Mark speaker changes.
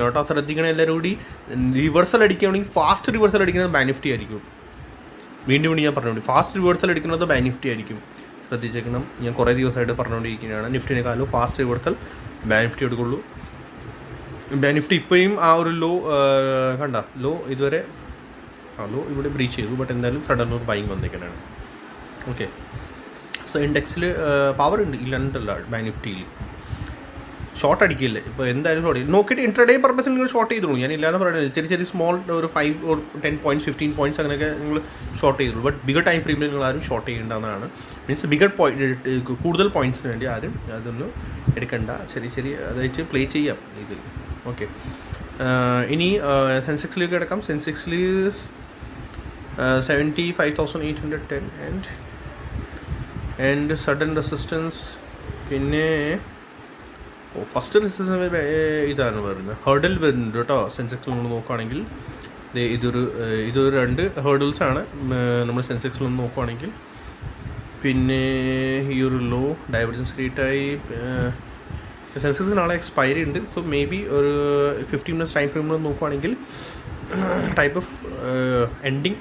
Speaker 1: കേട്ടോ. ശ്രദ്ധിക്കണം എല്ലാവരും കൂടി. റിവേഴ്സൽ അടിക്കുകയാണെങ്കിൽ ഫാസ്റ്റ് റിവേഴ്സൽ അടിക്കുന്നത് ബാങ്ക് നിഫ്റ്റി ആയിരിക്കും. വീണ്ടും ഞാൻ പറഞ്ഞുകൊണ്ട് ഫാസ്റ്റ് റിവേഴ്സൽ അടിക്കുന്നത് ബാങ്ക് നിഫ്റ്റി ആയിരിക്കും. ശ്രദ്ധിച്ചേക്കണം. ഞാൻ കുറേ ദിവസമായിട്ട് പറഞ്ഞുകൊണ്ടിരിക്കുകയാണ്. നിഫ്റ്റിനേക്കാളും ഫാസ്റ്റ് റിവേഴ്സൽ ബാങ്ക് നിഫ്റ്റി എടുക്കുള്ളൂ. ബാങ്ക് നിഫ്റ്റി ഇപ്പോഴും ആ ഒരു ലോ ഇതുവരെ ലോ ഇവിടെ ബ്രീച്ച് ചെയ്തു. ബട്ട് എന്തായാലും സഡൻ ഒരു ബൈങ് വന്നേക്കാനാണ്. ഓക്കെ. സോ ഇൻഡെക്സിൽ പവർ ഉണ്ട്, ഇല്ലാണ്ടല്ല ബാങ്ക് നിഫ്റ്റിയിൽ. ഷോർട്ട് അടിക്കില്ലേ ഇപ്പോൾ എന്തായാലും ഷോർട്ട് ചെയ്യും. നോക്കിയിട്ട് ഇൻട്രഡേ പർപ്പസിൽ നിങ്ങൾ ഷോർട്ട് ചെയ്തോളൂ. ഞാൻ ഇല്ലാന്ന് പറയുന്നത് ചെറിയ സ്മോൾ ഒരു 5 or 10 points 15 points അങ്ങനെയൊക്കെ നിങ്ങൾ ഷോർട്ട് ചെയ്തോളൂ. ബട്ട് ബിഗർ ടൈം ഫ്രെയിമിൽ നിങ്ങൾ ആരും ഷോർട്ട് ചെയ്യേണ്ടതാണ്. മീൻസ് ബിഗർ കൂടുതൽ പോയിൻറ്റ്സിന് വേണ്ടി ആരും അതൊന്നും എടുക്കണ്ട. അതായിട്ട് പ്ലേ ചെയ്യാം ഇതിൽ. ഓക്കെ. ഇനി സെൻസെക്സിലേക്ക് കിടക്കാം. സെൻസെക്സിൽ 75,810 ആൻഡ് സഡൻ റെസിസ്റ്റൻസ്. പിന്നെ ഫസ്റ്റ് റെസിസ്റ്റൻസ് ഇതാണ് വരുന്നത്, ഹേർഡിൽ വരുന്നുണ്ട് കേട്ടോ. സെൻസെക്സിൽ നമ്മൾ നോക്കുകയാണെങ്കിൽ ഇതൊരു 2 ഹേർഡിൽസാണ് നമ്മൾ സെൻസെക്സിൽ നിന്ന് നോക്കുകയാണെങ്കിൽ. പിന്നെ ഈ ഒരു ലോ ഡൈവർജൻസ് റേറ്റായി സെൻസെക്സ് നാളെ എക്സ്പയറി ഉണ്ട്. സോ മേ ബി ഒരു 15 minutes ടൈം ഫ്രെയിമിൽ നോക്കുകയാണെങ്കിൽ ടൈപ്പ് ഓഫ് എൻഡിങ്